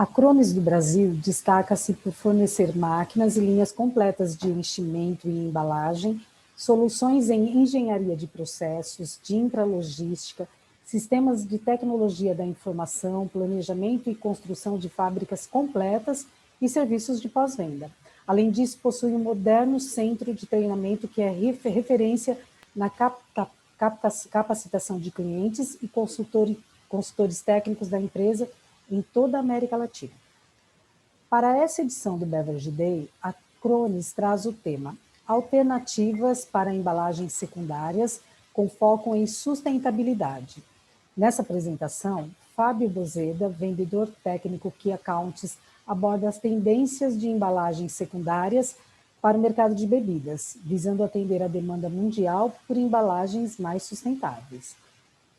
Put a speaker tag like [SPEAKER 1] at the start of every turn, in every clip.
[SPEAKER 1] A Cronos do Brasil destaca-se por fornecer máquinas e linhas completas de enchimento e embalagem, soluções em engenharia de processos, de intralogística, sistemas de tecnologia da informação, planejamento e construção de fábricas completas e serviços de pós-venda. Além disso, possui um moderno centro de treinamento que é referência na capacitação de clientes e consultores técnicos da empresa em toda a América Latina. Para essa edição do Beverage Day, a Cronos traz o tema Alternativas para embalagens secundárias com foco em sustentabilidade. Nessa apresentação, Fábio Bozeda, vendedor técnico Key Accounts, aborda as tendências de embalagens secundárias para o mercado de bebidas, visando atender a demanda mundial por embalagens mais sustentáveis.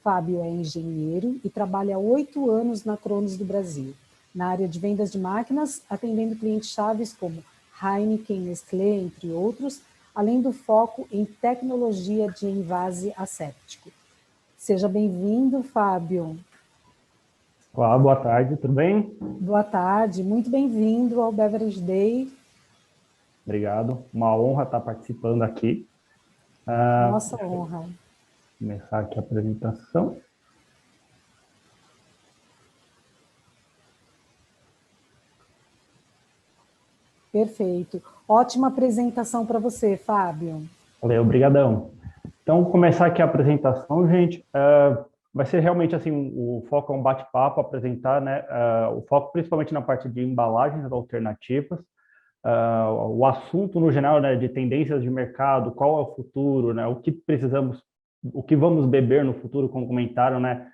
[SPEAKER 1] Fábio é engenheiro e trabalha há 8 anos na Cronos do Brasil, na área de vendas de máquinas, atendendo clientes chaves como Heineken, Nestlé, entre outros, além do foco em tecnologia de envase asséptico. Seja bem-vindo, Fábio.
[SPEAKER 2] Olá, boa tarde, tudo bem?
[SPEAKER 1] Boa tarde, muito bem-vindo ao Beverage Day.
[SPEAKER 2] Obrigado, uma honra estar participando aqui.
[SPEAKER 1] Nossa honra.
[SPEAKER 2] Começar aqui a apresentação.
[SPEAKER 1] Perfeito. Ótima apresentação para você, Fábio.
[SPEAKER 2] Valeu, obrigadão. Então, começar aqui a apresentação, gente. Vai ser realmente assim, o foco é um bate-papo, apresentar, né? O foco principalmente na parte de embalagens alternativas. O assunto no geral, né, de tendências de mercado, qual é o futuro, né? O que precisamos, o que vamos beber no futuro, como comentaram, né?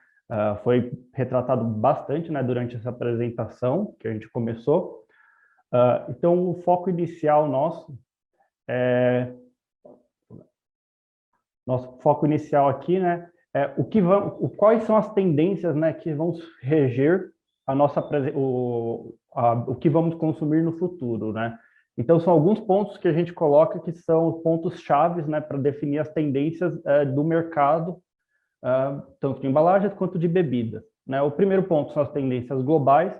[SPEAKER 2] Foi retratado bastante, né, durante essa apresentação que a gente começou. Então, o foco inicial nosso aqui, né, quais são as tendências, né, que vão reger a nossa o que vamos consumir no futuro, né? Então, são alguns pontos que a gente coloca que são os pontos chaves, né, para definir as tendências do mercado, tanto de embalagens quanto de bebidas, né? O primeiro ponto são as tendências globais,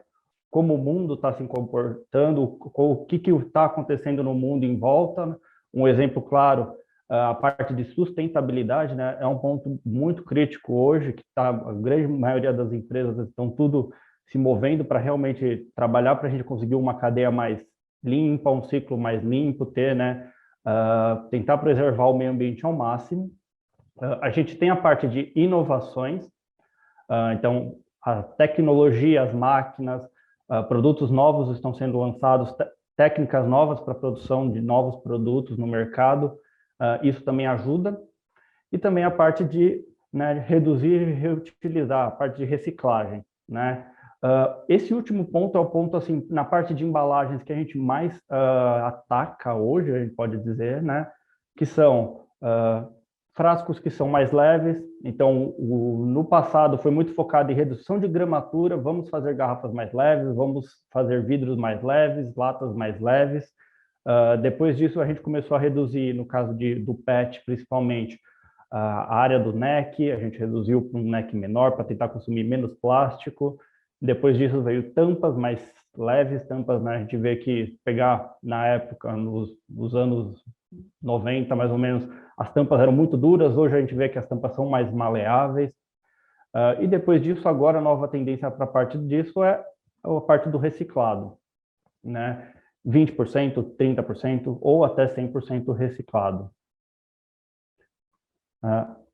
[SPEAKER 2] como o mundo está se comportando, o que está acontecendo no mundo em volta, né? Um exemplo claro, a parte de sustentabilidade, né, é um ponto muito crítico hoje, que a grande maioria das empresas estão tudo se movendo para realmente trabalhar para a gente conseguir uma cadeia mais limpa, um ciclo mais limpo, ter, né, tentar preservar o meio ambiente ao máximo. A gente tem a parte de inovações, então a tecnologia, as máquinas, produtos novos estão sendo lançados, técnicas novas para a produção de novos produtos no mercado, isso também ajuda. E também a parte de, né, reduzir e reutilizar, a parte de reciclagem, né? Esse último ponto é o ponto, assim, na parte de embalagens que a gente mais ataca hoje, a gente pode dizer, né? Que são frascos que são mais leves. Então, no passado foi muito focado em redução de gramatura, vamos fazer garrafas mais leves, vamos fazer vidros mais leves, latas mais leves. Depois disso, a gente começou a reduzir, no caso do PET, principalmente, a área do neck, a gente reduziu para um neck menor para tentar consumir menos plástico. Depois disso veio tampas mais leves, tampas, né, a gente vê que pegar na época, nos anos 90 mais ou menos, as tampas eram muito duras, hoje a gente vê que as tampas são mais maleáveis. E depois disso, agora a nova tendência para a parte disso é a parte do reciclado, né? 20%, 30% ou até 100% reciclado.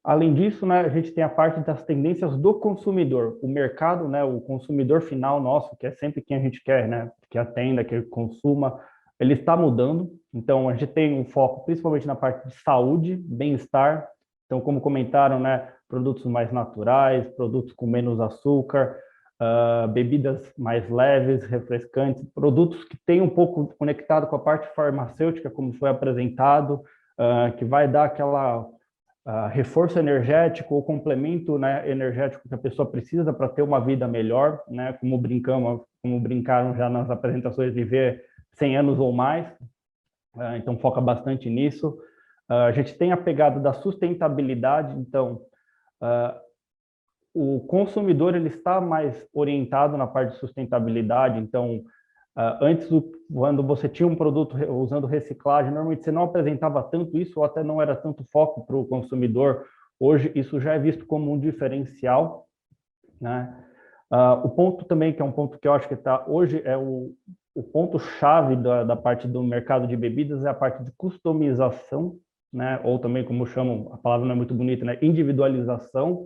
[SPEAKER 2] Além disso, né, a gente tem a parte das tendências do consumidor, o mercado, né, o consumidor final nosso, que é sempre quem a gente quer, né, que atenda, que consuma, ele está mudando. Então, a gente tem um foco principalmente na parte de saúde, bem-estar. Então, como comentaram, né, produtos mais naturais, produtos com menos açúcar, bebidas mais leves, refrescantes, produtos que têm um pouco conectado com a parte farmacêutica, como foi apresentado, que vai dar aquela reforço energético ou complemento, né, energético que a pessoa precisa para ter uma vida melhor, né, como brincaram já nas apresentações, viver 100 anos ou mais. Então foca bastante nisso. A gente tem a pegada da sustentabilidade, então o consumidor ele está mais orientado na parte de sustentabilidade, então, antes, quando você tinha um produto usando reciclagem, normalmente você não apresentava tanto isso, ou até não era tanto foco para o consumidor. Hoje, isso já é visto como um diferencial, né? O ponto também, que é um ponto que eu acho que hoje é o ponto-chave da parte do mercado de bebidas, é a parte de customização, né? Ou também, como chamam, a palavra não é muito bonita, né? Individualização,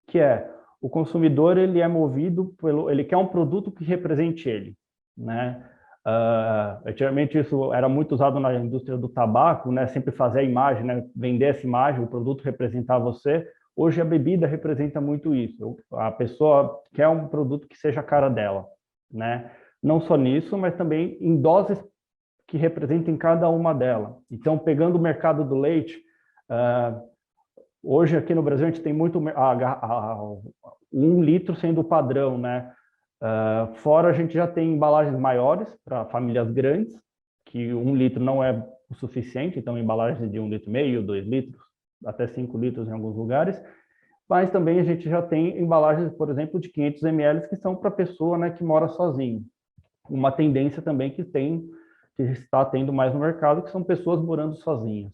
[SPEAKER 2] que é o consumidor ele é movido ele quer um produto que represente ele, né? Antigamente isso era muito usado na indústria do tabaco, né? Sempre fazer a imagem, né? Vender essa imagem, o produto representar você. Hoje a bebida representa muito isso. A pessoa quer um produto que seja a cara dela, né? Não só nisso, mas também em doses que representem cada uma delas. Então, pegando o mercado do leite, hoje aqui no Brasil a gente tem muito 1 litro sendo o padrão, né? Fora a gente já tem embalagens maiores para famílias grandes, que 1 litro não é o suficiente, então embalagens de 1,5 litro, 2 litros, até 5 litros em alguns lugares, mas também a gente já tem embalagens, por exemplo, de 500 ml que são para pessoa, né, que mora sozinho. Uma tendência também que está tendo mais no mercado, que são pessoas morando sozinhas.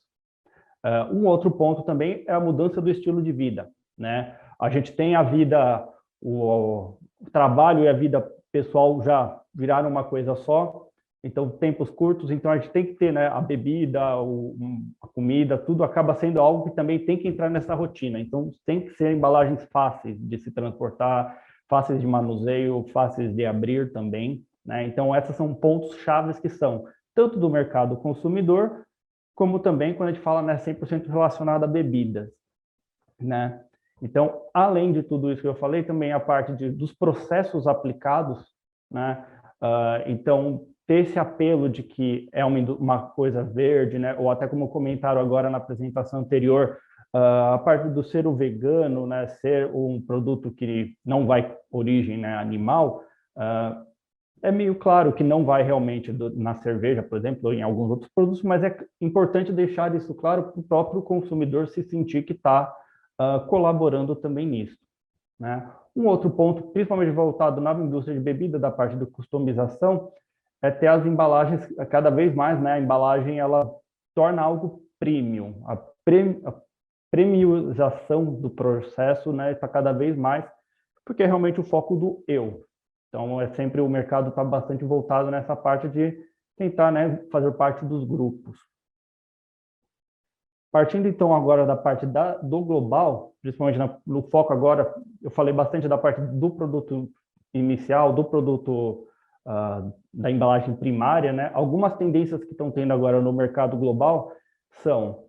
[SPEAKER 2] Um outro ponto também é a mudança do estilo de vida, né? A gente tem a vida, o trabalho e a vida pessoal já viraram uma coisa só, então tempos curtos, então a gente tem que ter, né, a bebida, a comida, tudo acaba sendo algo que também tem que entrar nessa rotina, então tem que ser embalagens fáceis de se transportar, fáceis de manuseio, fáceis de abrir também, né? Então esses são pontos chaves que são tanto do mercado consumidor, como também quando a gente fala, né, 100% relacionado a bebidas, né? Então, além de tudo isso que eu falei, também a parte dos processos aplicados, né? Então, ter esse apelo de que é uma coisa verde, né? Ou até como comentaram agora na apresentação anterior, a parte do ser o vegano, né? Ser um produto que não vai origem, né, animal, é meio claro que não vai realmente na cerveja, por exemplo, ou em alguns outros produtos, mas é importante deixar isso claro para o próprio consumidor se sentir que está colaborando também nisso, né? Um outro ponto, principalmente voltado na indústria de bebida, da parte de customização, é ter as embalagens cada vez mais, né? A embalagem ela torna algo premium, a premiumização do processo, né? Está cada vez mais, porque é realmente o foco do eu. Então, é sempre o mercado está bastante voltado nessa parte de tentar, né, fazer parte dos grupos. Partindo, então, agora da parte do global, principalmente no foco agora, eu falei bastante da parte do produto inicial, do produto da embalagem primária, né? Algumas tendências que estão tendo agora no mercado global são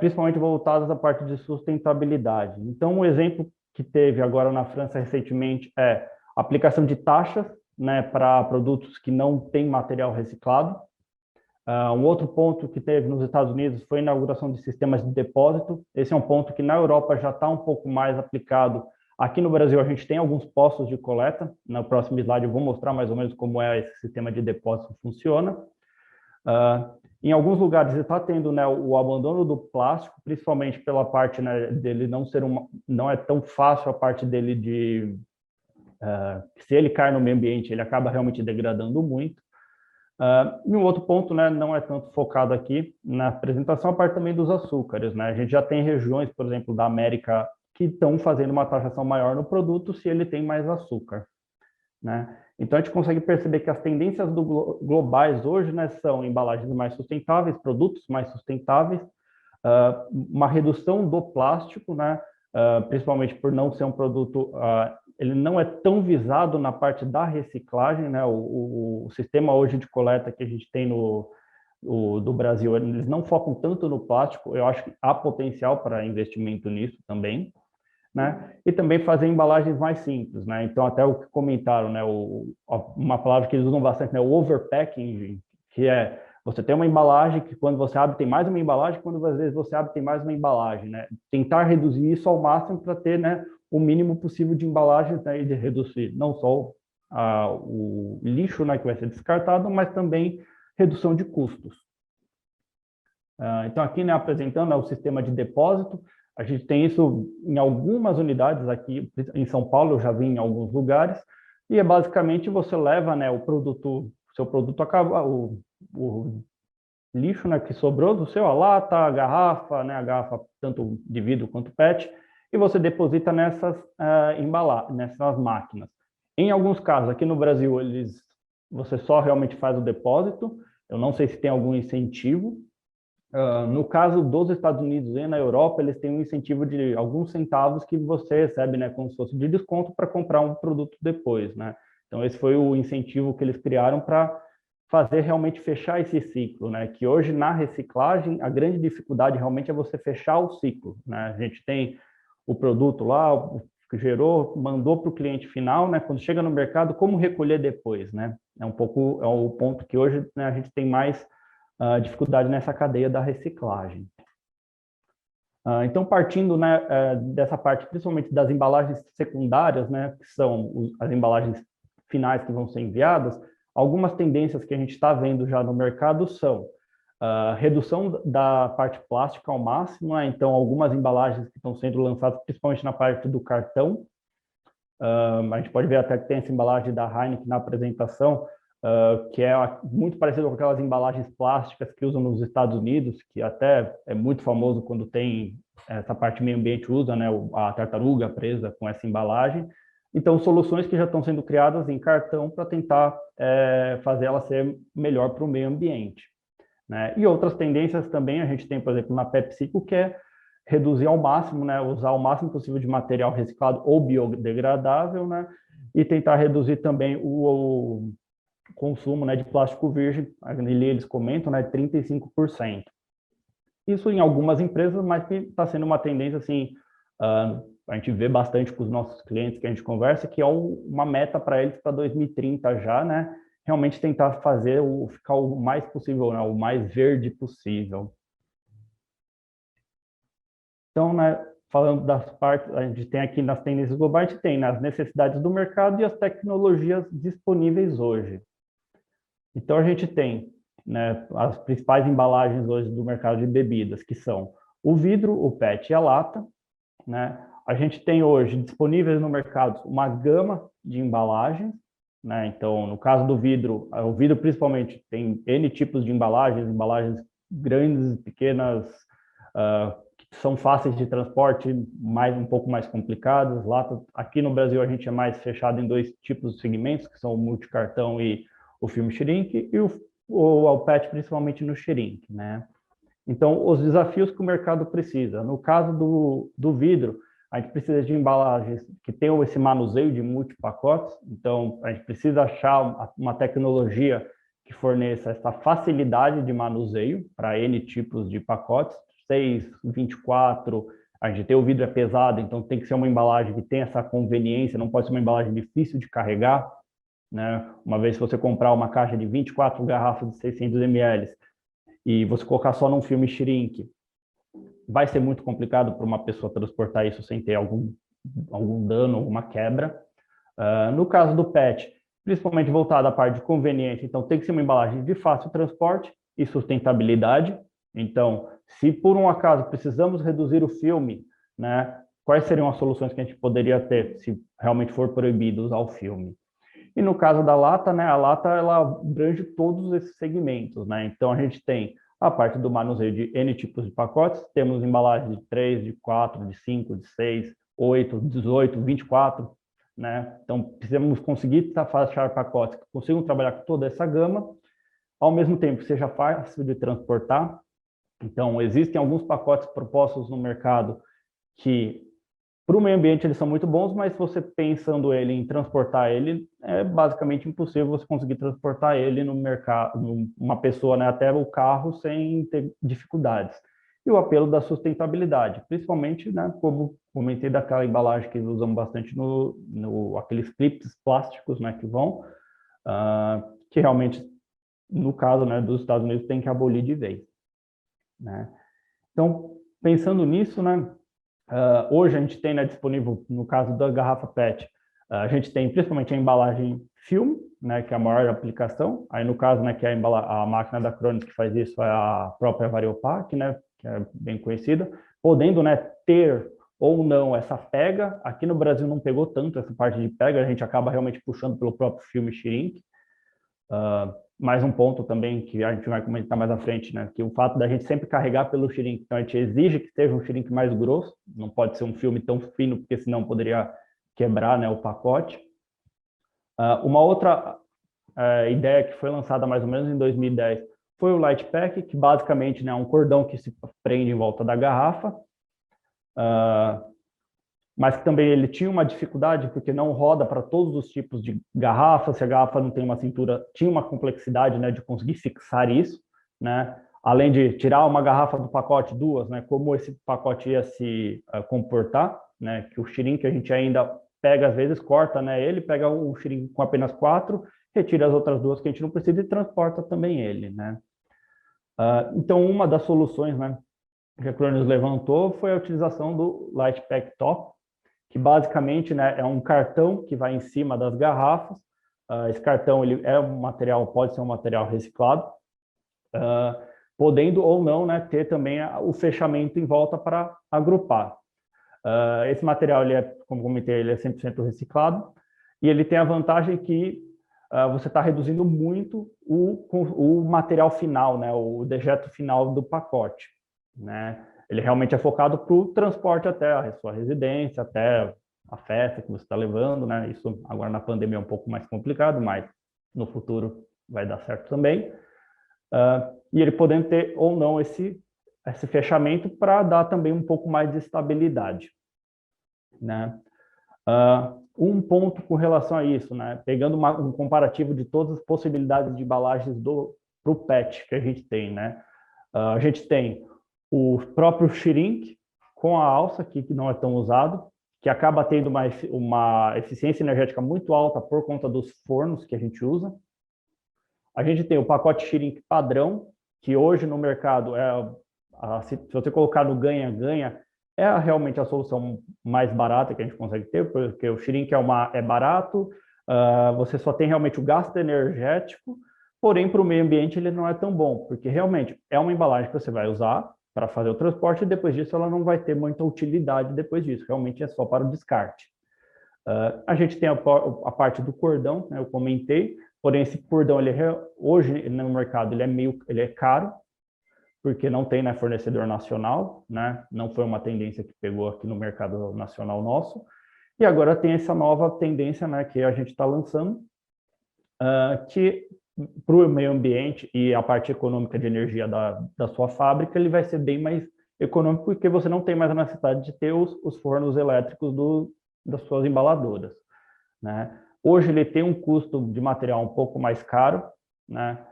[SPEAKER 2] principalmente voltadas à parte de sustentabilidade. Então, um exemplo que teve agora na França recentemente é a aplicação de taxas, né, para produtos que não têm material reciclado. Um outro ponto que teve nos Estados Unidos foi a inauguração de sistemas de depósito. Esse é um ponto que na Europa já está um pouco mais aplicado. Aqui no Brasil, a gente tem alguns postos de coleta. No próximo slide, eu vou mostrar mais ou menos como esse sistema de depósito funciona. Em alguns lugares, está tendo, né, o abandono do plástico, principalmente pela parte, né, dele não é tão fácil a parte dele de... se ele cai no meio ambiente, ele acaba realmente degradando muito. E um outro ponto, né, não é tanto focado aqui na apresentação, a parte também dos açúcares, né? A gente já tem regiões, por exemplo, da América que estão fazendo uma taxação maior no produto se ele tem mais açúcar, né? Então a gente consegue perceber que as tendências globais hoje, né, são embalagens mais sustentáveis, produtos mais sustentáveis, uma redução do plástico, né, principalmente por não ser um produto... ele não é tão visado na parte da reciclagem, né? O sistema hoje de coleta que a gente tem do Brasil, eles não focam tanto no plástico, eu acho que há potencial para investimento nisso também, né? E também fazer embalagens mais simples, né? Então, até o que comentaram, né? Uma palavra que eles usam bastante, né? O overpacking, que é você tem uma embalagem que quando você abre tem mais uma embalagem, quando às vezes você abre tem mais uma embalagem, né? Tentar reduzir isso ao máximo para ter, né, o mínimo possível de embalagens, né, e de reduzir não só o lixo, né, que vai ser descartado, mas também redução de custos. Então aqui, né, apresentando, né, o sistema de depósito, A gente tem isso em algumas unidades aqui em São Paulo, eu já vi em alguns lugares, e é basicamente você leva, né, seu produto acaba, o lixo, né, que sobrou do seu, a lata, a garrafa, né, a garrafa tanto de vidro quanto PET, e você deposita nessas máquinas. Em alguns casos, aqui no Brasil, você só realmente faz o depósito, eu não sei se tem algum incentivo. No caso dos Estados Unidos e na Europa, eles têm um incentivo de alguns centavos que você recebe, né, como se fosse de desconto para comprar um produto depois, né? Então, esse foi o incentivo que eles criaram para fazer realmente fechar esse ciclo, né? Que hoje, na reciclagem, a grande dificuldade realmente é você fechar o ciclo, né? A gente tem o produto lá, o que gerou, mandou para o cliente final, né? Quando chega no mercado, como recolher depois, né? É o ponto que hoje, né, a gente tem mais dificuldade nessa cadeia da reciclagem. Então, partindo, né, dessa parte, principalmente das embalagens secundárias, né, que são as embalagens finais que vão ser enviadas, algumas tendências que a gente está vendo já no mercado são redução da parte plástica ao máximo, né? Então, algumas embalagens que estão sendo lançadas, principalmente na parte do cartão, a gente pode ver até que tem essa embalagem da Heineken na apresentação, que é muito parecido com aquelas embalagens plásticas que usam nos Estados Unidos, que até é muito famoso quando tem essa parte meio ambiente usa, né, a tartaruga presa com essa embalagem. Então, soluções que já estão sendo criadas em cartão para tentar fazer ela ser melhor para o meio ambiente, né? E outras tendências também, a gente tem, por exemplo, na PepsiCo, que é reduzir ao máximo, né, usar o máximo possível de material reciclado ou biodegradável, né, e tentar reduzir também o consumo, né, de plástico virgem, ali eles comentam, né, 35%. Isso em algumas empresas, mas que está sendo uma tendência, assim, a gente vê bastante com os nossos clientes que a gente conversa, que é uma meta para eles para 2030 já, né, realmente tentar fazer ficar o mais possível, né, o mais verde possível. Então, né, falando das partes, a gente tem aqui nas tendências globais, a gente tem, né, as necessidades do mercado e as tecnologias disponíveis hoje. Então, a gente tem, né, as principais embalagens hoje do mercado de bebidas, que são o vidro, o PET e a lata, né? A gente tem hoje disponíveis no mercado uma gama de embalagens, né? Então, no caso do vidro, o vidro principalmente tem N tipos de embalagens grandes, pequenas, que são fáceis de transporte, um pouco mais complicadas. Lata, aqui no Brasil a gente é mais fechado em dois tipos de segmentos, que são o multicartão e o filme shrink, e o PET principalmente no shrink, né? Então, os desafios que o mercado precisa. No caso do vidro, a gente precisa de embalagens que tenham esse manuseio de multipacotes, então a gente precisa achar uma tecnologia que forneça essa facilidade de manuseio para N tipos de pacotes, 6, 24, a gente tem o vidro é pesado, então tem que ser uma embalagem que tenha essa conveniência, não pode ser uma embalagem difícil de carregar, né? Uma vez que você comprar uma caixa de 24 garrafas de 600 ml e você colocar só num filme shrink, vai ser muito complicado para uma pessoa transportar isso sem ter algum dano, alguma quebra. No caso do PET, principalmente voltado à parte de conveniência, então tem que ser uma embalagem de fácil transporte e sustentabilidade. Então, se por um acaso precisamos reduzir o filme, né, quais seriam as soluções que a gente poderia ter se realmente for proibido usar o filme? E no caso da lata, né, a lata ela abrange todos esses segmentos, né? Então a gente tem a parte do manuseio de N tipos de pacotes, temos embalagens de 3, de 4, de 5, de 6, 8, 18, 24, né? Então precisamos conseguir fechar pacotes que consigam trabalhar com toda essa gama, ao mesmo tempo que seja fácil de transportar. Então existem alguns pacotes propostos no mercado que para o meio ambiente eles são muito bons, mas você pensando ele em transportar ele, é basicamente impossível você conseguir transportar ele no mercado, uma pessoa, né, até o carro sem ter dificuldades. E o apelo da sustentabilidade, principalmente, né, como comentei daquela embalagem que usam bastante aqueles clips plásticos, né, que vão, que realmente, no caso, né, dos Estados Unidos, tem que abolir de vez, né? Então, pensando nisso, né, hoje a gente tem, né, disponível, no caso da garrafa PET, a gente tem principalmente a embalagem filme, né, que é a maior aplicação. Aí no caso, né, que é a máquina da Krones que faz isso é a própria Variopac, né, que é bem conhecida. podendo, né, ter ou não essa pega. Aqui no Brasil não pegou tanto essa parte de pega, a gente acaba realmente puxando pelo próprio filme Shrink. Mais um ponto também que a gente vai comentar mais à frente, né, que o fato da gente sempre carregar pelo Shrink, então a gente exige que seja um Shrink mais grosso, não pode ser um filme tão fino, porque senão poderia quebrar, né, o pacote. Uma outra ideia que foi lançada mais ou menos em 2010 foi o Light Pack, que basicamente, né, é um cordão que se prende em volta da garrafa, mas que também ele tinha uma dificuldade, porque não roda para todos os tipos de garrafa, se a garrafa não tem uma cintura, tinha uma complexidade, né, de conseguir fixar isso, né, além de tirar uma garrafa do pacote, duas, né, como esse pacote ia se comportar, né, que o Shrink a gente ainda pega, às vezes, corta, né, ele pega o Shrink com apenas 4, retira as outras duas que a gente não precisa e transporta também ele, né. Então, uma das soluções, né, que a Kronos levantou foi a utilização do Light Pack Top, que basicamente, né, é um cartão que vai em cima das garrafas. Esse cartão ele é um material, pode ser um material reciclado, podendo ou não, né, ter também o fechamento em volta para agrupar. Esse material, ele é, como comentei, ele é 100% reciclado, e ele tem a vantagem que você está reduzindo muito o material final, né, o dejeto final do pacote, né? Ele realmente é focado para o transporte até a sua residência, até a festa que você está levando, né? Isso agora na pandemia é um pouco mais complicado, mas no futuro vai dar certo também. E ele podendo ter ou não esse fechamento para dar também um pouco mais de estabilidade, né? Um ponto com relação a isso, né? Pegando um comparativo de todas as possibilidades de embalagens para o PET que a gente tem, né? A gente tem o próprio Shrink com a alça aqui, que não é tão usado, que acaba tendo uma eficiência energética muito alta por conta dos fornos que a gente usa. A gente tem o pacote Shrink padrão, que hoje no mercado, se você colocar no ganha-ganha, é realmente a solução mais barata que a gente consegue ter, porque o Shrink é barato, você só tem realmente o gasto energético, porém para o meio ambiente ele não é tão bom, porque realmente é uma embalagem que você vai usar para fazer o transporte e depois disso ela não vai ter muita utilidade depois disso, realmente é só para o descarte. A gente tem a parte do cordão, né, eu comentei, porém esse cordão, hoje no mercado, ele é caro, porque não tem, né, fornecedor nacional, né, não foi uma tendência que pegou aqui no mercado nacional nosso, e agora tem essa nova tendência, né, que a gente está lançando, que para o meio ambiente e a parte econômica de energia da sua fábrica, ele vai ser bem mais econômico, porque você não tem mais a necessidade de ter os fornos elétricos das suas embaladoras, né? Hoje ele tem um custo de material um pouco mais caro, né?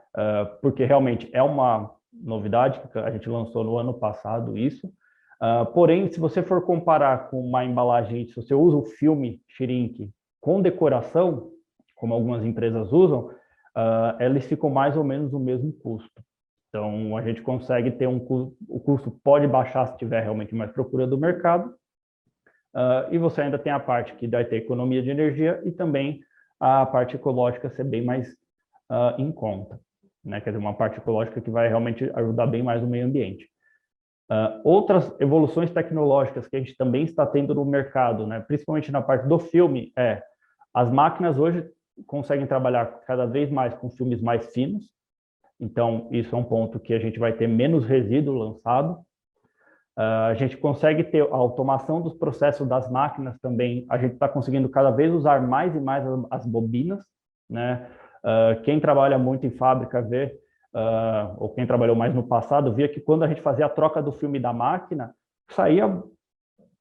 [SPEAKER 2] Porque realmente é uma novidade que a gente lançou no ano passado isso. Porém, se você for comparar com uma embalagem, se você usa o filme Shrink com decoração, como algumas empresas usam, eles ficam mais ou menos o mesmo custo. Então, a gente consegue ter o custo pode baixar se tiver realmente mais procura do mercado, e você ainda tem a parte que vai ter economia de energia e também a parte ecológica ser bem mais em conta, né? Quer dizer, uma parte ecológica que vai realmente ajudar bem mais o meio ambiente. Outras evoluções tecnológicas que a gente também está tendo no mercado, né? Principalmente na parte do filme, as máquinas hoje conseguem trabalhar cada vez mais com filmes mais finos, então isso é um ponto que a gente vai ter menos resíduo lançado. A gente consegue ter a automação dos processos das máquinas também, a gente está conseguindo cada vez usar mais e mais as bobinas, né? Quem trabalha muito em fábrica vê, ou quem trabalhou mais no passado, via que quando a gente fazia a troca do filme da máquina, saía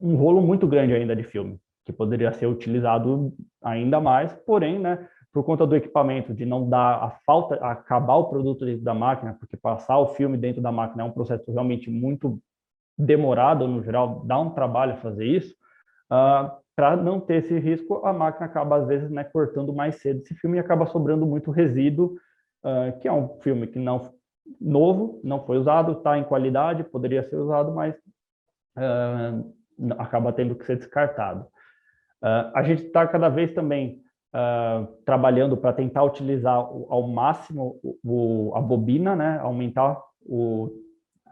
[SPEAKER 2] um rolo muito grande ainda de filme, que poderia ser utilizado ainda mais, porém, né, por conta do equipamento, de não dar acabar o produto dentro da máquina, porque passar o filme dentro da máquina é um processo realmente muito demorado, no geral, dá um trabalho fazer isso, para não ter esse risco, a máquina acaba, às vezes, né, cortando mais cedo esse filme e acaba sobrando muito resíduo, que é um filme que não novo, não foi usado, está em qualidade, poderia ser usado, mas acaba tendo que ser descartado. A gente está cada vez também trabalhando para tentar utilizar ao máximo a bobina, né, aumentar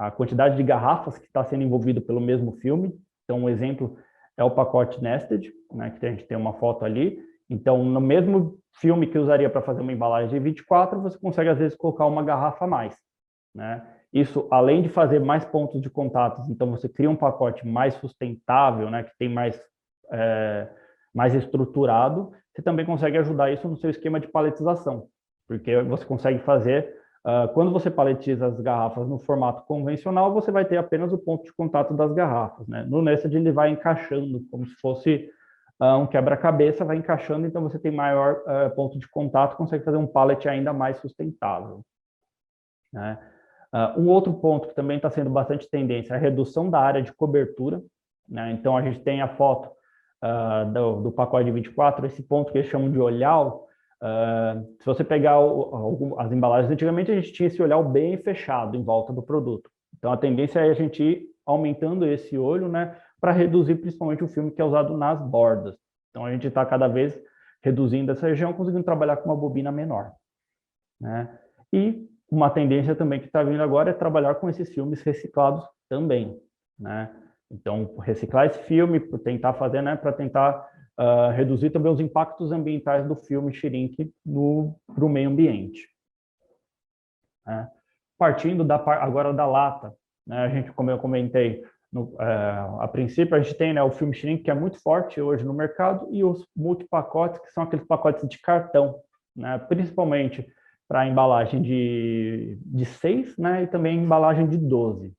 [SPEAKER 2] a quantidade de garrafas que está sendo envolvido pelo mesmo filme. Então, um exemplo é o pacote Nested, né, que a gente tem uma foto ali. Então, no mesmo filme que usaria para fazer uma embalagem de 24, você consegue, às vezes, colocar uma garrafa a mais, né? Isso, além de fazer mais pontos de contatos, então você cria um pacote mais sustentável, né, que tem mais estruturado, você também consegue ajudar isso no seu esquema de paletização, porque você consegue fazer, quando você paletiza as garrafas no formato convencional, você vai ter apenas o ponto de contato das garrafas, né? No Nested ele vai encaixando, como se fosse um quebra-cabeça, vai encaixando, então você tem maior ponto de contato, consegue fazer um pallet ainda mais sustentável, né? Um outro ponto que também está sendo bastante tendência é a redução da área de cobertura, né? Então, a gente tem a foto do pacote de 24, esse ponto que eles chamam de olhal. Se você pegar as embalagens, antigamente a gente tinha esse olhal bem fechado em volta do produto. Então, a tendência é a gente ir aumentando esse olho, né, para reduzir principalmente o filme que é usado nas bordas. Então, a gente está cada vez reduzindo essa região, conseguindo trabalhar com uma bobina menor, né? E uma tendência também que está vindo agora é trabalhar com esses filmes reciclados também, né? Então, reciclar esse filme, tentar fazer, né, para tentar reduzir também os impactos ambientais do filme Shrink para o meio ambiente, né? Partindo agora da lata, né, a gente, como eu comentei, a princípio a gente tem, né, o filme Shrink, que é muito forte hoje no mercado, e os multipacotes, que são aqueles pacotes de cartão, né, principalmente para embalagem de 6, né, e também embalagem de 12,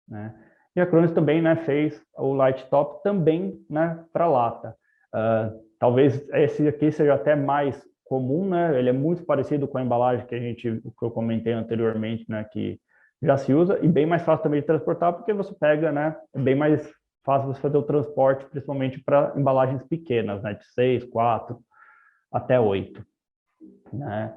[SPEAKER 2] né? E a Kronos também, né, fez o Light Top também, né, para lata. Talvez esse aqui seja até mais comum, né? Ele é muito parecido com a embalagem que eu comentei anteriormente, né, que já se usa, e bem mais fácil também de transportar, porque você pega, né, é bem mais fácil você fazer o transporte, principalmente para embalagens pequenas, né, de 6, 4, até 8, né?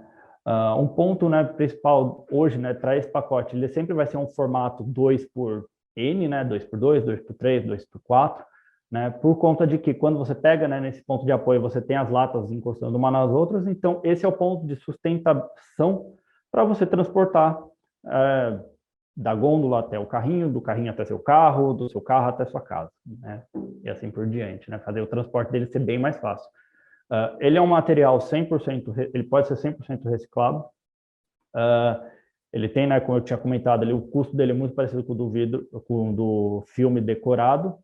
[SPEAKER 2] Um ponto, né, principal hoje, né, para esse pacote, ele sempre vai ser um formato 2 por N, né, 2 por 2, 2 por 3, 2 por 4, né, por conta de que quando você pega, né, nesse ponto de apoio, você tem as latas encostando uma nas outras, então esse é o ponto de sustentação para você transportar da gôndola até o carrinho, do carrinho até seu carro, do seu carro até sua casa, né, e assim por diante, né, fazer o transporte dele ser bem mais fácil. Ele é um material 100%, ele pode ser 100% reciclado. Ele tem, né, como eu tinha comentado, o custo dele é muito parecido com o do vidro, com o do filme decorado.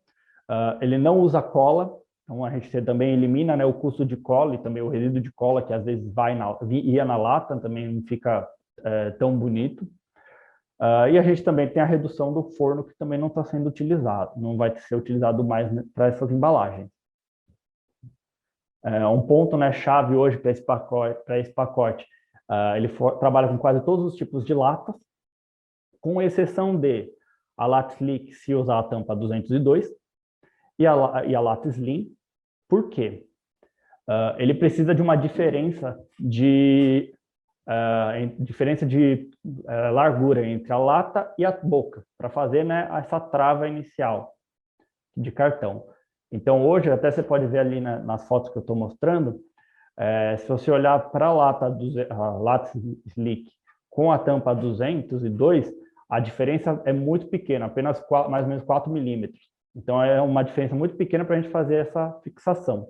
[SPEAKER 2] Ele não usa cola, então a gente também elimina, né, o custo de cola e também o resíduo de cola, que às vezes ia na lata, também não fica tão bonito. E a gente também tem a redução do forno, que também não está sendo utilizado, não vai ser utilizado mais, né, para essas embalagens. Um ponto, né, chave hoje para esse pacote, ele trabalha com quase todos os tipos de latas, com exceção de a lata Slick se usar a tampa 202 e a lata Slim. Por quê? Ele precisa de uma diferença de largura entre a lata e a boca, para fazer, né, essa trava inicial de cartão. Então, hoje, até você pode ver ali nas fotos que eu estou mostrando, se você olhar para a lata Slick com a tampa 202, a diferença é muito pequena, apenas mais ou menos 4 milímetros. Então, é uma diferença muito pequena para a gente fazer essa fixação.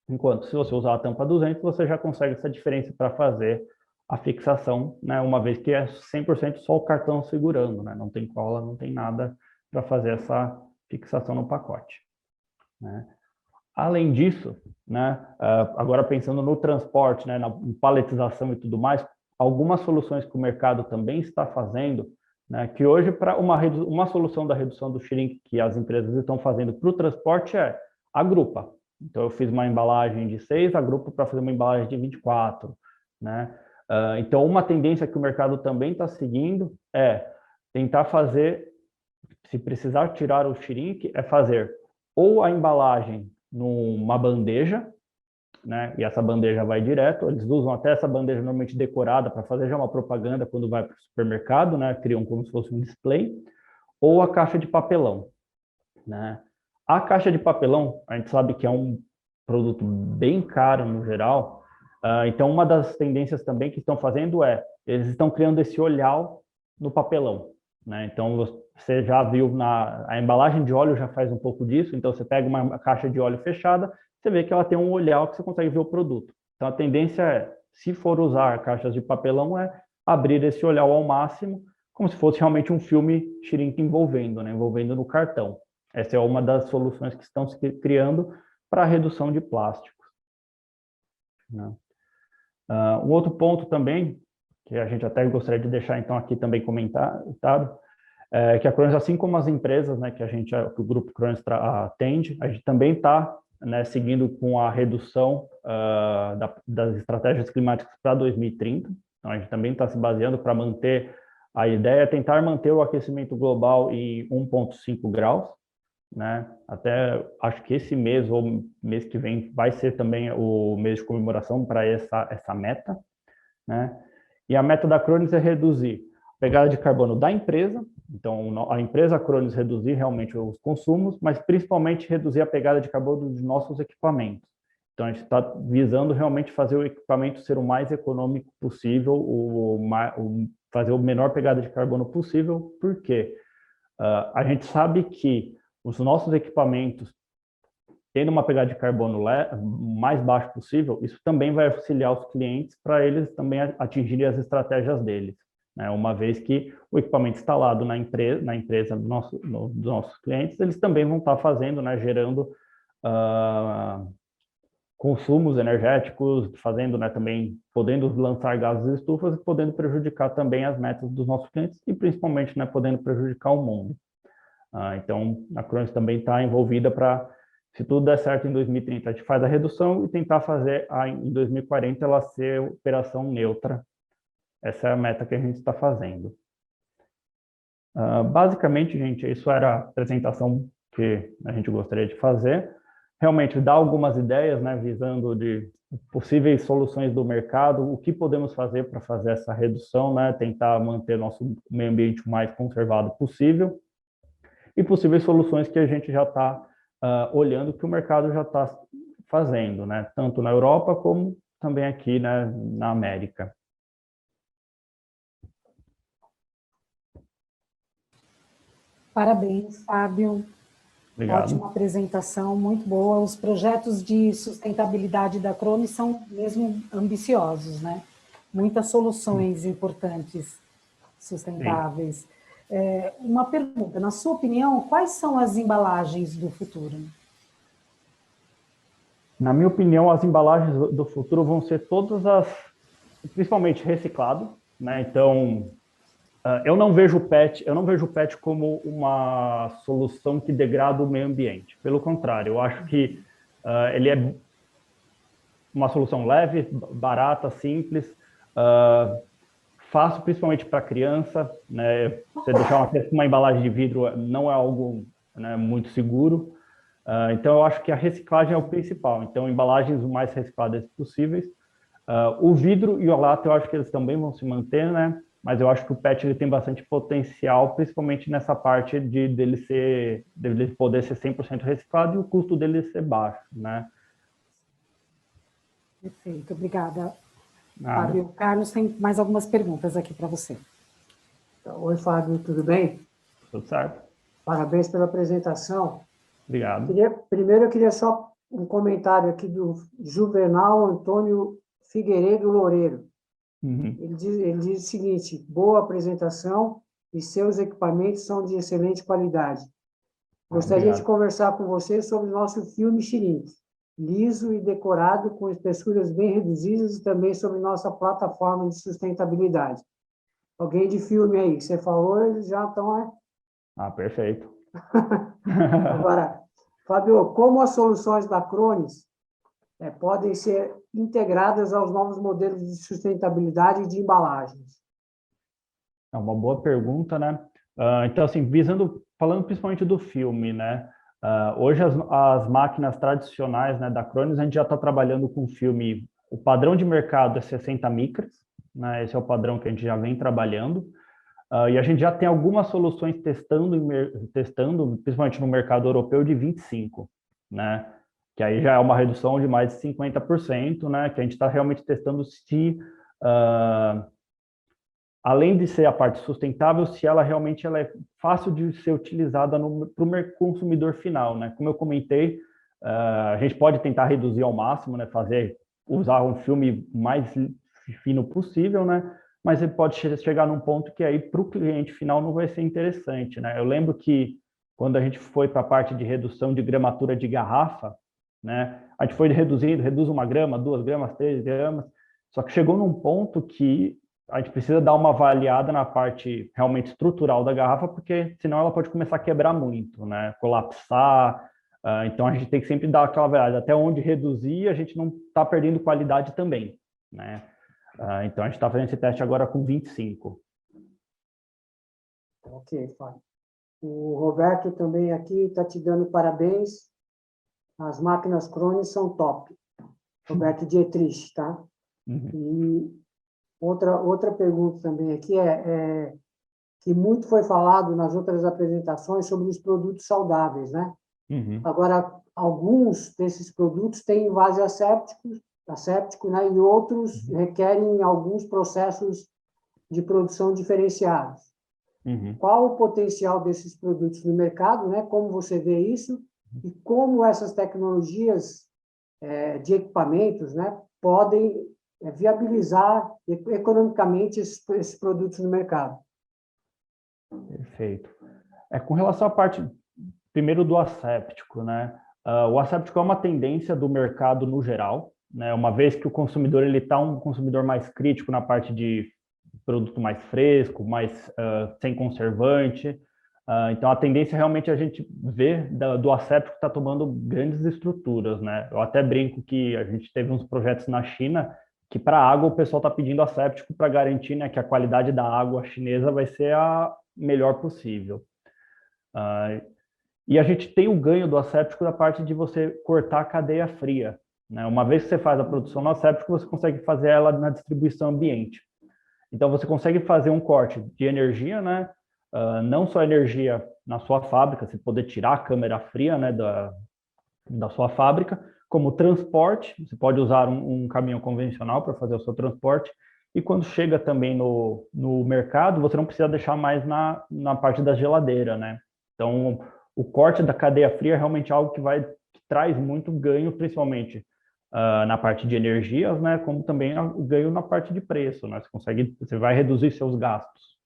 [SPEAKER 2] Enquanto, se você usar a tampa 200, você já consegue essa diferença para fazer a fixação, né, uma vez que é 100% só o cartão segurando, né, não tem cola, não tem nada para fazer essa fixação no pacote, né? Além disso, né, agora pensando no transporte, né, na paletização e tudo mais, algumas soluções que o mercado também está fazendo, né, que hoje, para uma solução da redução do shrink que as empresas estão fazendo para o transporte é agrupa. Então, eu fiz uma embalagem de 6, agrupo para fazer uma embalagem de 24, né? Então, uma tendência que o mercado também está seguindo é tentar fazer, se precisar tirar o shrink, é fazer ou a embalagem numa bandeja, né? E essa bandeja vai direto. Eles usam até essa bandeja normalmente decorada para fazer já uma propaganda quando vai para o supermercado, né? Criam como se fosse um display. Ou a caixa de papelão, né? A caixa de papelão, a gente sabe que é um produto bem caro no geral. Então, uma das tendências também que estão fazendo eles estão criando esse olhar no papelão. né? Então, você já viu, a embalagem de óleo já faz um pouco disso, então você pega uma caixa de óleo fechada, você vê que ela tem um olhar que você consegue ver o produto. Então, a tendência é, se for usar caixas de papelão, é abrir esse olhar ao máximo, como se fosse realmente um filme shrink envolvendo, né? Envolvendo no cartão. Essa é uma das soluções que estão se criando para a redução de plásticos, né? Um outro ponto também, que a gente até gostaria de deixar então aqui também comentado, que a Cronos, assim como as empresas, né, que que o Grupo Cronos atende, a gente também está, né, seguindo com a redução das estratégias climáticas para 2030. Então, a gente também está se baseando para manter a ideia, tentar manter o aquecimento global em 1,5 graus, né? Até acho que esse mês ou mês que vem vai ser também o mês de comemoração para essa meta, né? E a meta da Cronos é reduzir a pegada de carbono da empresa, então a empresa Cronos reduzir realmente os consumos, mas principalmente reduzir a pegada de carbono dos nossos equipamentos. Então a gente está visando realmente fazer o equipamento ser o mais econômico possível, fazer o menor pegada de carbono possível, porque a gente sabe que os nossos equipamentos tendo uma pegada de carbono mais baixa possível, isso também vai auxiliar os clientes para eles também atingirem as estratégias deles, né? Uma vez que o equipamento instalado na empresa dos nossos clientes, eles também vão estar fazendo, né, gerando consumos energéticos, fazendo, né, também podendo lançar gases estufas e podendo prejudicar também as metas dos nossos clientes e principalmente, né, podendo prejudicar o mundo. Então, a Cronos também está envolvida para, se tudo der certo em 2030, a gente faz a redução e tentar fazer em 2040 ela ser operação neutra. Essa é a meta que a gente está fazendo. Basicamente, gente, isso era a apresentação que a gente gostaria de fazer. Realmente dar algumas ideias, né, visando de possíveis soluções do mercado, o que podemos fazer para fazer essa redução, né, tentar manter nosso meio ambiente o mais conservado possível, e possíveis soluções que a gente já está olhando, que o mercado já está fazendo, né? Tanto na Europa como também aqui, né, na América.
[SPEAKER 1] Parabéns, Fábio.
[SPEAKER 2] Obrigado.
[SPEAKER 1] Ótima apresentação, muito boa. Os projetos de sustentabilidade da Cronos são mesmo ambiciosos, né? Muitas soluções importantes, sustentáveis. Uma pergunta, na sua opinião, quais são as embalagens do futuro?
[SPEAKER 2] Na minha opinião, as embalagens do futuro vão ser todas principalmente reciclado, né? Então, eu não vejo o PET como uma solução que degrada o meio ambiente. Pelo contrário, eu acho que ele é uma solução leve, barata, simples, fácil principalmente para criança, né? Você deixar uma embalagem de vidro não é algo, né, muito seguro. Então, eu acho que a reciclagem é o principal. Então, embalagens o mais recicladas possíveis. O vidro e o lata, eu acho que eles também vão se manter, né? Mas eu acho que o PET ele tem bastante potencial, principalmente nessa parte dele poder ser 100% reciclado e o custo dele ser baixo, né?
[SPEAKER 1] Perfeito, obrigada,
[SPEAKER 2] Nada.
[SPEAKER 1] Fábio. Carlos, tem mais algumas perguntas aqui para você.
[SPEAKER 3] Oi, Fábio, tudo bem?
[SPEAKER 2] Tudo certo.
[SPEAKER 3] Parabéns pela apresentação.
[SPEAKER 2] Obrigado.
[SPEAKER 3] Primeiro, eu queria só um comentário aqui do Juvenal Antônio Figueiredo Loureiro.
[SPEAKER 2] Uhum.
[SPEAKER 3] Ele diz o seguinte: boa apresentação e seus equipamentos são de excelente qualidade. Gostaria de conversar com você sobre o nosso filme Shrink, liso e decorado, com espessuras bem reduzidas, e também sobre nossa plataforma de sustentabilidade. Alguém de filme aí, você falou, eles já estão...
[SPEAKER 2] Perfeito.
[SPEAKER 3] Agora, Fábio, como as soluções da Cronos podem ser integradas aos novos modelos de sustentabilidade e de embalagens?
[SPEAKER 2] É uma boa pergunta, né? Então, assim, falando principalmente do filme, né? Hoje as máquinas tradicionais, né, da Cronos, a gente já está trabalhando com filme. O padrão de mercado é 60 micras, né? Esse é o padrão que a gente já vem trabalhando. E a gente já tem algumas soluções testando, principalmente no mercado europeu, de 25, né? Que aí já é uma redução de mais de 50%, né? Que a gente está realmente testando se além de ser a parte sustentável, se ela realmente ela é fácil de ser utilizada para o consumidor final, né? Como eu comentei, a gente pode tentar reduzir ao máximo, né? Usar um filme mais fino possível, né? Mas ele pode chegar num ponto que aí para o cliente final não vai ser interessante, né? Eu lembro que quando a gente foi para a parte de redução de gramatura de garrafa, né? A gente foi reduzindo, reduz 1 grama, 2 gramas, 3 gramas, só que chegou num ponto que a gente precisa dar uma avaliada na parte realmente estrutural da garrafa, porque senão ela pode começar a quebrar muito, né? Colapsar. Então a gente tem que sempre dar aquela avaliada até onde reduzir, a gente não está perdendo qualidade também, né? Então a gente está fazendo esse teste agora com 25.
[SPEAKER 3] Ok, Fábio. O Roberto também aqui está te dando parabéns. As máquinas Cronos são top. Roberto Dietrich, tá?
[SPEAKER 2] Uhum.
[SPEAKER 3] E outra pergunta também aqui é que muito foi falado nas outras apresentações sobre os produtos saudáveis, né?
[SPEAKER 2] Uhum.
[SPEAKER 3] Agora, alguns desses produtos têm invase asséptico, né? E outros requerem alguns processos de produção diferenciados.
[SPEAKER 2] Uhum.
[SPEAKER 3] Qual o potencial desses produtos no mercado, né? Como você vê isso e como essas tecnologias de equipamentos, né, podem viabilizar economicamente esses produtos no mercado.
[SPEAKER 2] Perfeito. Com relação à parte, primeiro, do asséptico, né? O asséptico é uma tendência do mercado no geral, né? Uma vez que o consumidor ele está um consumidor mais crítico na parte de produto mais fresco, mais sem conservante. Então, a tendência realmente a gente vê do asséptico está tomando grandes estruturas, né? Eu até brinco que a gente teve uns projetos na China que para água o pessoal está pedindo asséptico para garantir, né, que a qualidade da água chinesa vai ser a melhor possível. E a gente tem o ganho do asséptico da parte de você cortar a cadeia fria, né? Uma vez que você faz a produção no asséptico, você consegue fazer ela na distribuição ambiente. Então, você consegue fazer um corte de energia, né? Não só energia na sua fábrica, você poder tirar a câmara fria, né, da sua fábrica, como transporte, você pode usar um caminhão convencional para fazer o seu transporte, e quando chega também no mercado, você não precisa deixar mais na parte da geladeira, né? Então, o corte da cadeia fria é realmente algo que traz muito ganho, principalmente na parte de energias, né? Como também o ganho na parte de preço, né? Você vai reduzir seus gastos.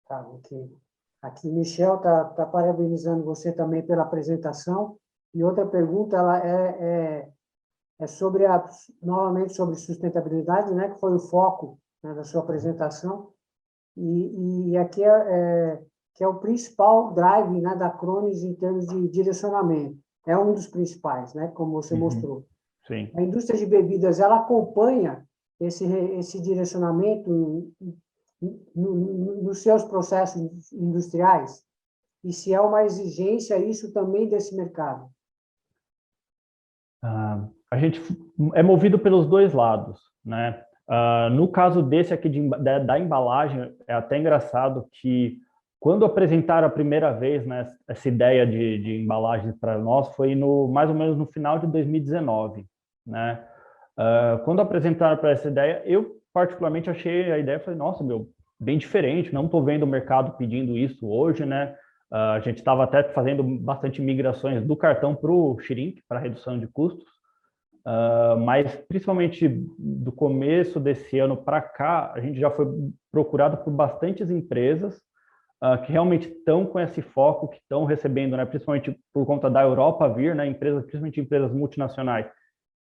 [SPEAKER 3] Tá, ok. Aqui, Michel tá parabenizando você também pela apresentação. E outra pergunta, ela é sobre novamente sobre sustentabilidade, né? Que foi o foco, né, da sua apresentação. E aqui que é o principal drive, né, da Cronos em termos de direcionamento. É um dos principais, né, como você mostrou.
[SPEAKER 2] Sim.
[SPEAKER 3] A indústria de bebidas, ela acompanha esse direcionamento nos seus processos industriais? E se é uma exigência isso também desse mercado?
[SPEAKER 2] A gente é movido pelos dois lados, né? No caso desse aqui da embalagem, é até engraçado que quando apresentaram a primeira vez, né, essa ideia de embalagem para nós foi mais ou menos no final de 2019, né? Quando apresentaram para essa ideia, eu particularmente achei a ideia, falei, nossa, bem diferente, não estou vendo o mercado pedindo isso hoje, né? A gente estava até fazendo bastante migrações do cartão para o Shrink, para redução de custos, mas principalmente do começo desse ano para cá, a gente já foi procurado por bastantes empresas que realmente estão com esse foco, que estão recebendo, né, principalmente por conta da Europa vir, né, principalmente empresas multinacionais,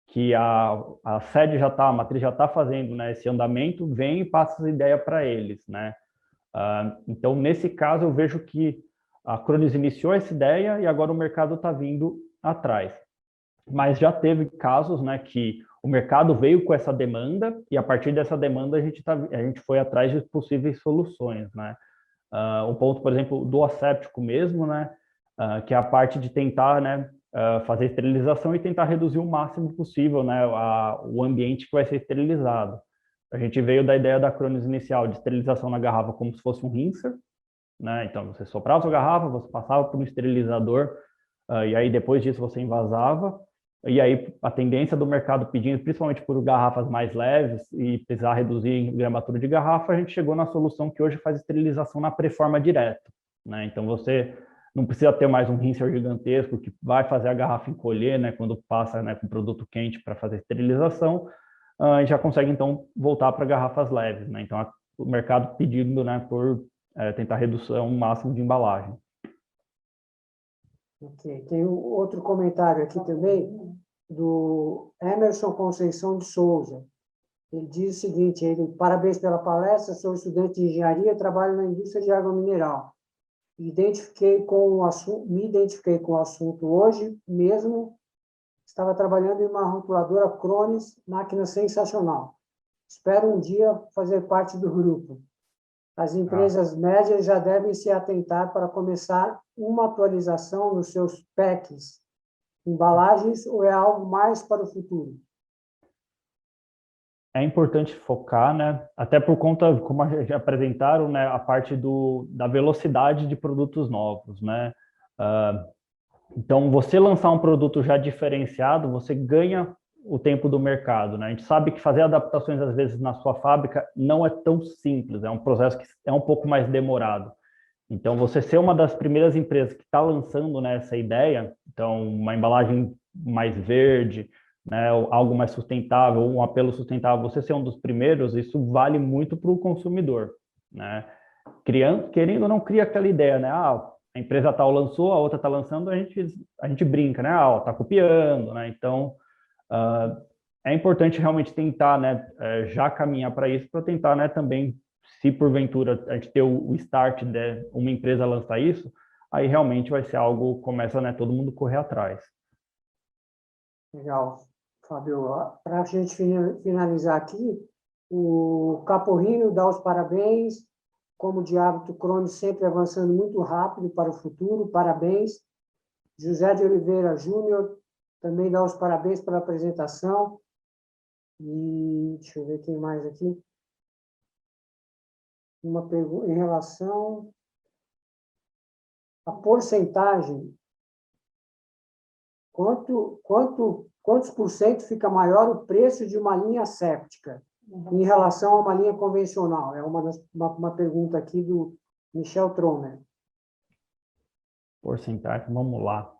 [SPEAKER 2] que a sede já está, a matriz já está fazendo, né, esse andamento, vem e passa essa ideia para eles, né? Então, nesse caso, eu vejo que a Cronos iniciou essa ideia e agora o mercado está vindo atrás. Mas já teve casos, né, que o mercado veio com essa demanda e a partir dessa demanda a gente foi atrás de possíveis soluções, né? Um ponto, por exemplo, do asséptico mesmo, né, que é a parte de tentar, né, fazer esterilização e tentar reduzir o máximo possível, né, o ambiente que vai ser esterilizado. A gente veio da ideia da Cronos inicial de esterilização na garrafa como se fosse um rinser, né? Então você soprava a sua garrafa, você passava por um esterilizador e aí depois disso você envasava. E aí, a tendência do mercado pedindo, principalmente por garrafas mais leves e precisar reduzir em gramatura de garrafa, a gente chegou na solução que hoje faz esterilização na pré-forma direto, né? Então, você não precisa ter mais um rinser gigantesco que vai fazer a garrafa encolher, né, quando passa, né, com produto quente para fazer esterilização, a gente já consegue, então, voltar para garrafas leves, né? Então, o mercado pedindo, né, por tentar redução máximo de embalagem.
[SPEAKER 3] Ok. Tem outro comentário aqui também, do Emerson Conceição de Souza. Ele diz o seguinte, parabéns pela palestra, sou estudante de engenharia, trabalho na indústria de água mineral. Me identifiquei com o assunto hoje mesmo, estava trabalhando em uma rotuladora Krones, máquina sensacional. Espero um dia fazer parte do grupo. As empresas médias já devem se atentar para começar uma atualização nos seus packs, embalagens, ou é algo mais para o futuro?
[SPEAKER 2] É importante focar, né? Até por conta, como já apresentaram, né, a parte da velocidade de produtos novos, né? Então, você lançar um produto já diferenciado, você ganha o tempo do mercado, né? A gente sabe que fazer adaptações, às vezes, na sua fábrica não é tão simples, é um processo que é um pouco mais demorado. Então, você ser uma das primeiras empresas que está lançando, né, essa ideia, então, uma embalagem mais verde, né, algo mais sustentável, um apelo sustentável, você ser um dos primeiros, isso vale muito para o consumidor, né? Querendo ou não, cria aquela ideia, né? Ah, a empresa tal lançou, a outra está lançando, a gente brinca, né? Ah, está copiando, né? Então, é importante realmente tentar, né, já caminhar para isso, para tentar, né, também, se porventura a gente ter o start de uma empresa lançar isso, aí realmente vai ser algo, começa, né, todo mundo correr atrás.
[SPEAKER 3] Legal. Fábio, para a gente finalizar aqui, o Caporrino dá os parabéns, como de hábito, Cronos sempre avançando muito rápido para o futuro, parabéns. José de Oliveira Júnior também dá os parabéns pela apresentação. E deixa eu ver quem mais aqui. Uma pergunta em relação à porcentagem. Quantos por cento fica maior o preço de uma linha séptica em relação a uma linha convencional? É uma pergunta aqui do Michel Tromer.
[SPEAKER 2] Porcentagem, vamos lá.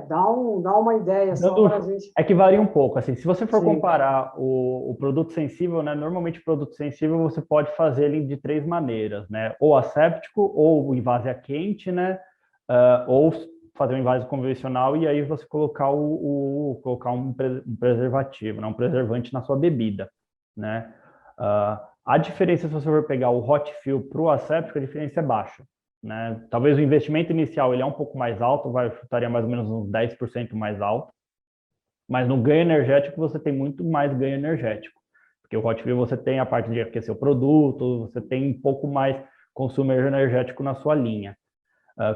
[SPEAKER 3] Dá uma ideia só para a gente...
[SPEAKER 2] É que varia um pouco, assim, se você for
[SPEAKER 3] Sim.
[SPEAKER 2] comparar o produto sensível, né, normalmente o produto sensível você pode fazer ele de 3 maneiras, né, ou asséptico, ou o invase a quente, né, ou fazer um invase convencional e aí você colocar colocar um preservativo, né, um preservante na sua bebida, né. A diferença, se você for pegar o hot fill para o asséptico, a diferença é baixa, né? Talvez o investimento inicial ele é um pouco mais alto, estaria mais ou menos uns 10% mais alto, mas no ganho energético você tem muito mais ganho energético, porque o hot fill você tem a parte de aquecer o produto, você tem um pouco mais consumo energético na sua linha.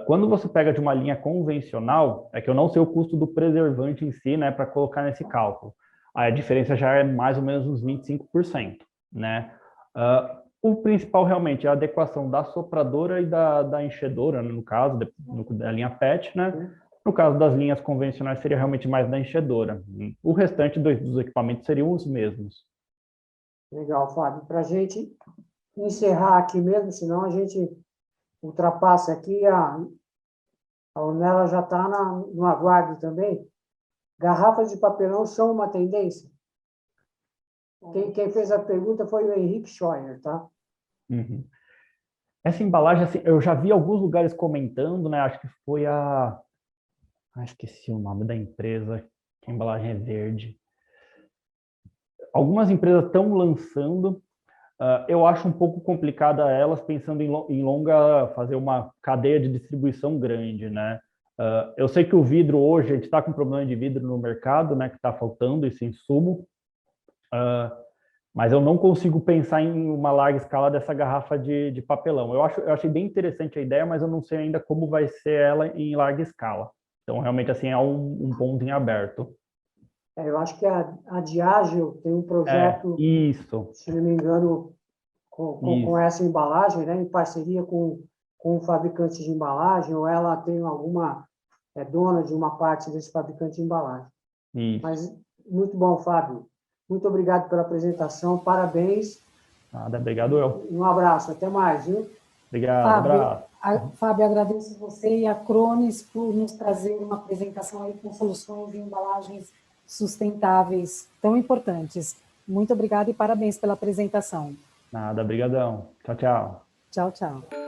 [SPEAKER 2] Quando você pega de uma linha convencional, é que eu não sei o custo do preservante em si, né, para colocar nesse cálculo. Aí a diferença já é mais ou menos uns 25%, né? O principal realmente é a adequação da sopradora e da enchedora, né, no caso, da linha PET, né? No caso das linhas convencionais, seria realmente mais da enchedora. O restante dos equipamentos seriam os mesmos.
[SPEAKER 3] Legal, Fábio. Para a gente encerrar aqui mesmo, senão a gente ultrapassa aqui, a Ornella já está no aguardo também. Garrafas de papelão são uma tendência? Quem fez a pergunta foi o Henrique Scheuer, tá?
[SPEAKER 2] Uhum. Essa embalagem, assim, eu já vi alguns lugares comentando, né? Acho que foi esqueci o nome da empresa, que a embalagem é verde. Algumas empresas estão lançando, eu acho um pouco complicada elas, pensando em fazer uma cadeia de distribuição grande, né? Eu sei que o vidro hoje, a gente está com problema de vidro no mercado, né? Que está faltando esse insumo, mas eu não consigo pensar em uma larga escala dessa garrafa de papelão. Eu achei bem interessante a ideia, mas eu não sei ainda como vai ser ela em larga escala. Então, realmente, assim, é um ponto em aberto.
[SPEAKER 3] Eu acho que a Diageo tem um projeto,
[SPEAKER 2] isso.
[SPEAKER 3] se não me engano, com essa embalagem, né, em parceria com o fabricante de embalagem, ou ela tem é dona de uma parte desse fabricante de embalagem.
[SPEAKER 2] Isso.
[SPEAKER 3] Mas muito bom, Fábio. Muito obrigado pela apresentação, parabéns.
[SPEAKER 2] Nada, obrigado eu.
[SPEAKER 3] Um abraço, até mais, viu?
[SPEAKER 2] Obrigado, abraço.
[SPEAKER 1] Fábio, agradeço você e a Cronis por nos trazer uma apresentação aí com soluções e embalagens sustentáveis tão importantes. Muito obrigada e parabéns pela apresentação.
[SPEAKER 2] Nada, brigadão. Tchau, tchau.
[SPEAKER 1] Tchau, tchau.